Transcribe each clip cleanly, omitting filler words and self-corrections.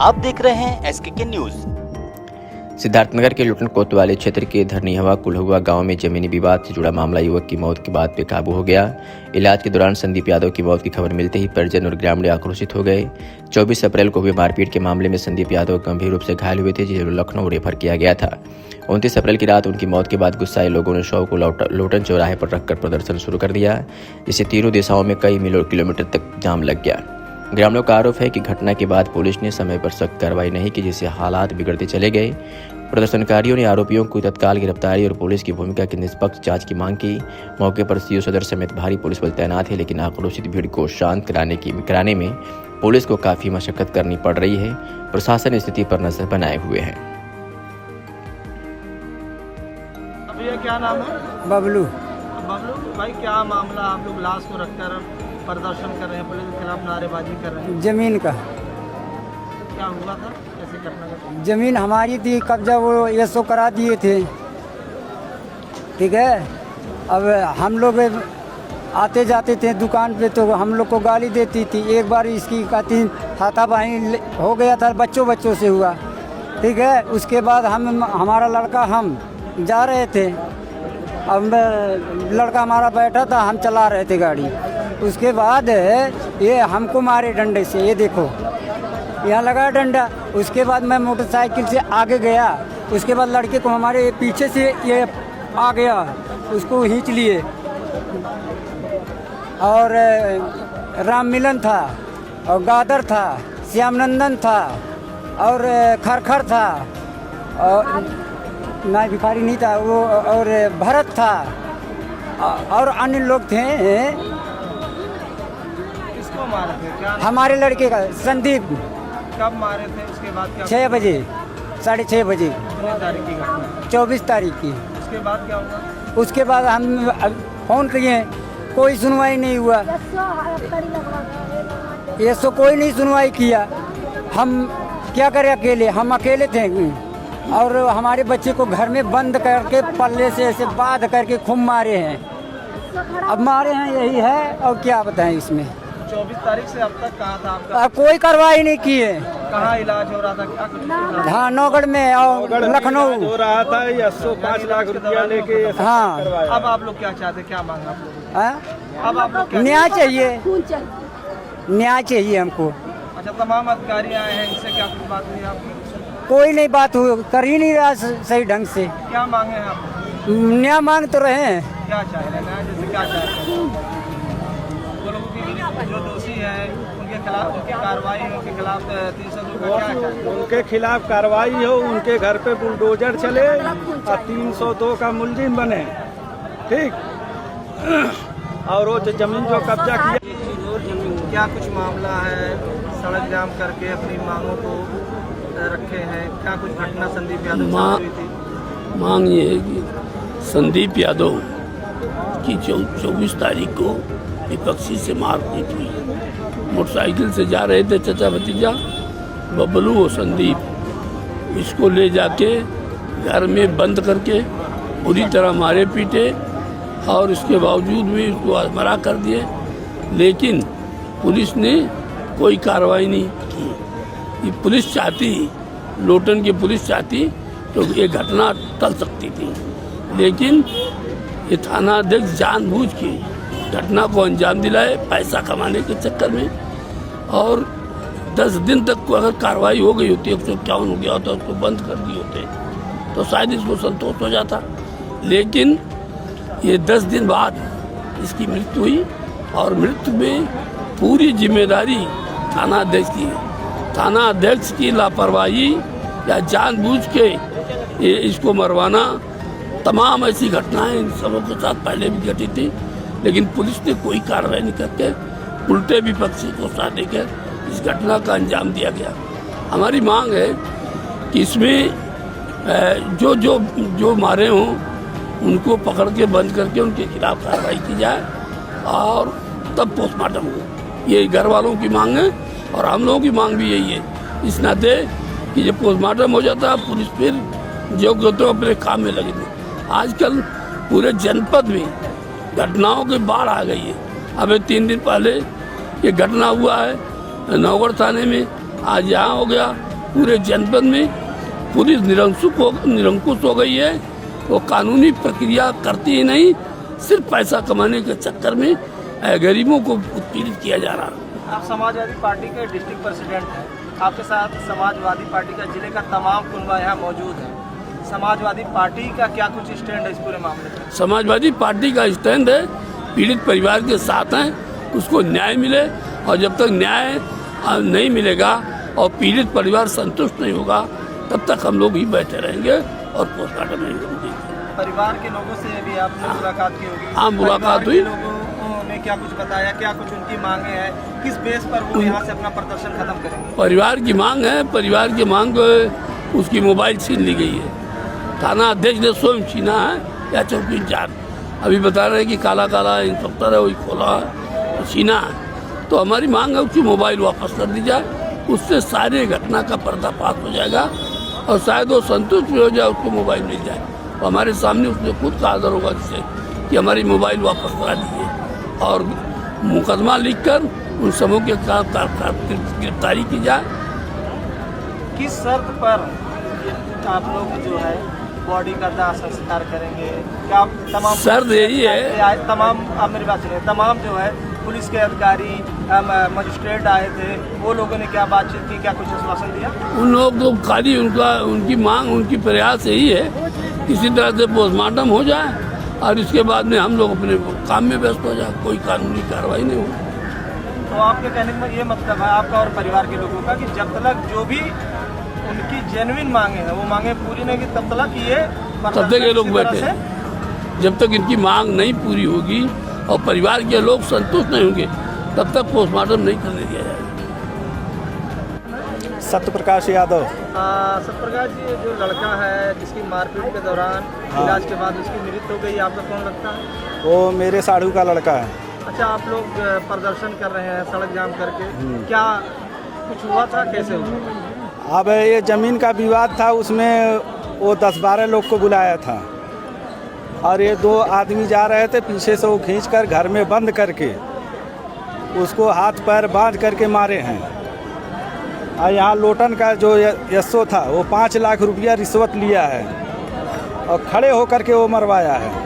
आप देख रहे हैं SKK न्यूज। सिद्धार्थनगर के लुटन कोतवाली क्षेत्र के धरनीहवा कुल्हुआ गांव में जमीनी विवाद से जुड़ा मामला युवक की मौत के बाद बेकाबू हो गया। इलाज के दौरान संदीप यादव की मौत की खबर मिलते ही परिजन और ग्रामीण आक्रोशित हो गए। 24 अप्रैल को हुए मारपीट के मामले में संदीप यादव गंभीर रूप से घायल हुए थे, जिन्हें लखनऊ रेफर किया गया था। 29 अप्रैल की रात उनकी मौत के बाद गुस्साए लोगों ने शव को लोटन चौराहे पर रखकर प्रदर्शन शुरू कर दिया, जिससे तीनों दिशाओं में कई किलोमीटर तक जाम लग गया। ग्रामीणों का आरोप है कि घटना के बाद पुलिस ने समय पर सख्त कार्रवाई नहीं की, जिससे हालात बिगड़ते चले गए। प्रदर्शनकारियों ने आरोपियों को तत्काल गिरफ्तारी और पुलिस की भूमिका की निष्पक्ष जांच की मांग की। मौके पर सीओ सदर समेत भारी पुलिस बल तैनात है, लेकिन आक्रोशित भीड़ को शांत कराने में पुलिस को काफी मशक्कत करनी पड़ रही है। प्रशासन स्थिति पर नजर बनाए हुए है। भैया क्या नाम है? बबलू। बबलू भाई, क्या मामला? आप लोग लाश को रखकर प्रदर्शन कर रहे हैं, पुलिस के खिलाफ नारेबाजी कर रहे हैं, जमीन का क्या हुआ था? कैसे करना था? जमीन हमारी थी, कब्जा वो एसओ करा दिए थे, ठीक है। अब हम लोग आते जाते थे दुकान पे तो हम लोग को गाली देती थी। एक बार इसकी कहती हाथापाई हो गया था, बच्चों से हुआ, ठीक है। उसके बाद हमारा लड़का हम जा रहे थे, अब लड़का हमारा बैठा था, हम चला रहे थे गाड़ी। उसके बाद ये हमको मारे डंडे से, ये देखो यहाँ लगा डंडा। उसके बाद मैं मोटरसाइकिल से आगे गया, उसके बाद लड़के को हमारे पीछे से ये आ गया, उसको खींच लिए। और राम मिलन था, और गादर था, श्यामनंदन था, और खरखर था, और ना भिखारी नहीं था वो, और भरत था, और अन्य लोग थे। किसको मारे थे? क्या हमारे लड़के का संदीप। कब मारे थे? उसके बाद क्या? 6 बजे, 6:30 बजे, कितनी तारीख की घटना? 24 तारीख की। उसके बाद क्या हुआ? उसके बाद हम फोन किए, कोई सुनवाई नहीं हुआ। ये सो कोई नहीं सुनवाई किया। हम क्या करें अकेले, हम अकेले थे, और हमारे बच्चे को घर में बंद करके पल्ले से ऐसे बांध करके खूब मारे हैं। अब मारे हैं, यही है, और क्या बताएं इसमें। 24 तारीख से अब तक कहाँ था आपका? अब कोई कार्रवाई नहीं की है। कहाँ इलाज हो रहा था? क्या कुछ? हाँ, नौगढ़ में और लखनऊ हो रहा था। 5 लाख रुपया लेके। हाँ। अब आप लोग क्या चाहते, क्या मांग आप लोग? हाँ? अब आप लोग क्या? न्याय चाहिए, न्याय चाहिए हमको। अच्छा, तमाम अधिकारी आए हैं, इनसे क्या कुछ बात हुई आपकी? कोई नहीं बात कर ही नहीं रहा सही ढंग से। क्या मांगे हैं आप? न्याय मांग तो रहे हैं। क्या चाह रहे हैं? जैसे क्या चाह रहे हैं? जो दोषी हैं उनके खिलाफ उनकी कार्रवाई है, उनके खिलाफ 302 का क्या चाहते हैं? उनके खिलाफ कार्रवाई हो, उनके घर पे बुलडोजर चले और 302 का मुलजिम बने, ठीक। और वो जमीन जो कब्जा किया। क्या कुछ मामला है? सड़क जाम करके अपनी मांगों को रखे हैं, क्या कुछ घटना संदीप यादव से हुई थी? मांग ये है कि संदीप यादव की 24 तारीख को विपक्षी से मारपीट हुई। मोटरसाइकिल से जा रहे थे चचा भतीजा बबलू और संदीप, इसको ले जाके घर में बंद करके पूरी तरह मारे पीटे, और इसके बावजूद भी इसको आत्महत्या कर दिए। लेकिन पुलिस ने कोई कार्रवाई नहीं की। ये पुलिस चाहती, लोटन की पुलिस चाहती तो ये घटना टल सकती थी, लेकिन ये थाना अध्यक्ष जानबूझ के घटना को अंजाम दिलाए पैसा कमाने के चक्कर में। और 10 दिन तक को अगर कार्रवाई हो गई होती, 151 हो गया होता, उसको बंद कर दिए होते तो शायद इसको संतोष हो जाता। लेकिन ये 10 दिन बाद इसकी मृत्यु हुई, और मृत्यु में पूरी जिम्मेदारी थाना अध्यक्ष की है। थाना अध्यक्ष की लापरवाही या जानबूझ के ये इसको मरवाना, तमाम ऐसी घटनाएं इन सबों के साथ पहले भी घटी थी, लेकिन पुलिस ने कोई कार्रवाई नहीं करके उल्टे विपक्षी को साथ देकर इस घटना का अंजाम दिया गया। हमारी मांग है कि इसमें जो मारे हों उनको पकड़ के बंद करके उनके खिलाफ कार्रवाई की जाए, और तब पोस्टमार्टम हो। ये घर वालों की मांग है, और हम लोगों की मांग भी यही है, इस नाते कि जब पोस्टमार्टम हो जाता है पुलिस फिर जो तो अपने काम में लगे थे। आजकल पूरे जनपद में घटनाओं की बाढ़ आ गई है। अभी 3 दिन पहले ये घटना हुआ है नौगढ़ थाने में, आज यहाँ हो गया, पूरे जनपद में पुलिस निरंकुश हो गई है। वो कानूनी प्रक्रिया करती ही नहीं, सिर्फ पैसा कमाने के चक्कर में गरीबों को उत्पीड़ित किया जा रहा है। आप समाजवादी पार्टी के डिस्ट्रिक्ट प्रेसिडेंट हैं, आपके साथ समाजवादी पार्टी का जिले का तमाम कुनबा यहाँ मौजूद है। समाजवादी पार्टी का क्या कुछ स्टैंड है इस पूरे मामले में? समाजवादी पार्टी का स्टैंड है पीड़ित परिवार के साथ हैं, उसको न्याय मिले, और जब तक न्याय नहीं मिलेगा और पीड़ित परिवार संतुष्ट नहीं होगा तब तक हम लोग ही बैठे रहेंगे और पोस्टमार्टम नहीं करेंगे। परिवार के लोगों से भी आपने मुलाकात की होगी? हाँ, मुलाकात हुई। लोगों ने क्या कुछ बताया, क्या कुछ उनकी मांगे हैं, किस बेस पर वो यहाँ से अपना प्रदर्शन खत्म करेंगे? परिवार की मांग है, परिवार की मांग उसकी मोबाइल छीन ली गई है। थाना अध्यक्ष ने स्वयं छीना है या चौकी इंचार्ज अभी बता रहे हैं कि काला काला इंस्पेक्टर है वही खोला है, छीना है। तो हमारी मांग है उसकी मोबाइल वापस कर दी जाए, उससे सारे घटना का पर्दाफाश हो जाएगा और शायद वो संतुष्ट भी हो जाए, उसको मोबाइल मिल जाए। तो हमारे सामने उसने खुद कहा दरोगा जिससे कि हमारी मोबाइल वापस करा दीजिए और मुकदमा लिखकर उन समूह के गिरफ्तारी की जाए। किस शर्त पर आप लोग जो है बॉडी का दाह संस्कार करेंगे? क्या आप तमाम शर्त यही है, तमाम आप मेरी बात सुनिए, तमाम जो है पुलिस के अधिकारी मजिस्ट्रेट आए थे, वो लोगों ने क्या बातचीत की, क्या कुछ आश्वासन दिया? उन लोग तो खाली उनकी मांग, उनकी प्रयास यही है किसी तरह से पोस्टमार्टम हो जाए और इसके बाद में हम लोग अपने काम में व्यस्त हो जाए, कोई कानूनी कार्रवाई नहीं हो। तो आपके कहने का ये मतलब है आपका और परिवार के लोगों का कि जब तक जो भी उनकी जेन्युइन मांगे हैं वो मांगे पूरी नहीं की तब तक ये लोग बैठे, जब तक इनकी मांग नहीं पूरी होगी और परिवार के लोग संतुष्ट नहीं होंगे तब तक पोस्टमार्टम नहीं करने दिया जाएगा। सत्यप्रकाश यादव। सत्यप्रकाश जी, जो लड़का है जिसकी मारपीट के दौरान इलाज के बाद उसकी मृत्यु हो गई, आपका कौन लगता है? वो मेरे साड़ू का लड़का है। अच्छा, आप लोग प्रदर्शन कर रहे हैं सड़क जाम करके, क्या कुछ हुआ था, कैसे हुआ? अब ये ज़मीन का विवाद था, उसमें वो 10-12 लोग को बुलाया था और ये 2 आदमी जा रहे थे, पीछे से वो खींचकर घर में बंद करके उसको हाथ पैर बांध करके मारे हैं। और यहाँ लोटन का जो यशो था वो 5 लाख रुपया रिश्वत लिया है और खड़े होकर के वो मरवाया है।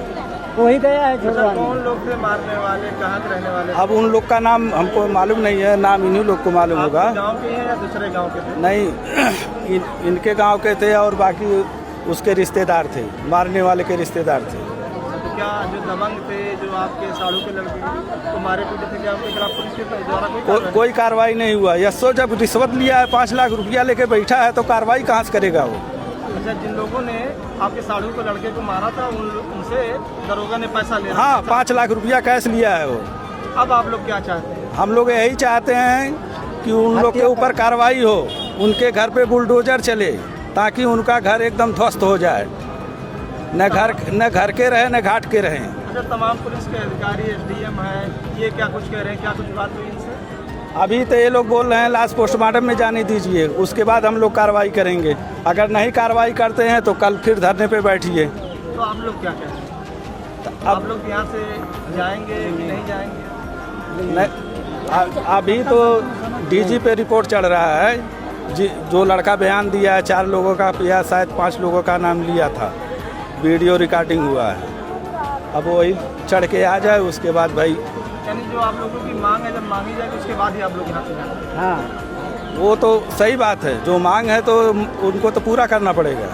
वही गया है। कौन लोग थे मारने वाले, कहाँ के रहने वाले? अब उन लोग का नाम हमको मालूम नहीं है, नाम इन्हीं लोग को मालूम होगा। गांव के हैं या दूसरे गांव के थे? नहीं, इनके गांव के थे और बाकी उसके रिश्तेदार थे, मारने वाले के रिश्तेदार थे। तो क्या जो दबंग थे, जो आपके साड़ू के लड़के को मारे पीटे थे, क्या उनके खिलाफ पुलिस के द्वारा कोई कार्रवाई नहीं हुआ? यशो जब रिश्वत लिया है, 5 लाख रुपया लेके बैठा है तो कार्रवाई कहाँ से करेगा वो? अच्छा, जिन लोगों ने आपके साड़ू को लड़के को मारा था उनसे दरोगा ने पैसा लिया? हाँ, 5 लाख रुपया कैश लिया है वो। अब आप लोग क्या चाहते हैं? हम लोग यही चाहते हैं कि उन लोग के ऊपर कार्रवाई हो, उनके घर पे बुलडोजर चले ताकि उनका घर एकदम ध्वस्त हो जाए, न घर के रहे न घाट के रहें। अच्छा, तमाम पुलिस के अधिकारी SDM है, ये क्या कुछ कह रहे हैं, क्या कुछ बात हुई इनसे? अभी तो ये लोग बोल रहे हैं लाश पोस्टमार्टम में जाने दीजिए, उसके बाद हम लोग कार्रवाई करेंगे। अगर नहीं कार्रवाई करते हैं तो कल फिर धरने पे बैठिए। तो आप लोग क्या कह रहे हैं? आप लोग यहाँ से जाएंगे कि नहीं जाएंगे? नहीं, अभी तो DG पे रिपोर्ट चढ़ रहा है, जो लड़का बयान दिया है 4 लोगों का या शायद 5 लोगों का नाम लिया था, वीडियो रिकॉर्डिंग हुआ है। अब वही चढ़ के आ जाए, उसके बाद भाई यानी जो आप लोगों की मांग है जब मांगी जाएगी उसके बाद ही आप लोग यहाँ से जाएंगे? हाँ, वो तो सही बात है, जो मांग है तो उनको तो पूरा करना पड़ेगा।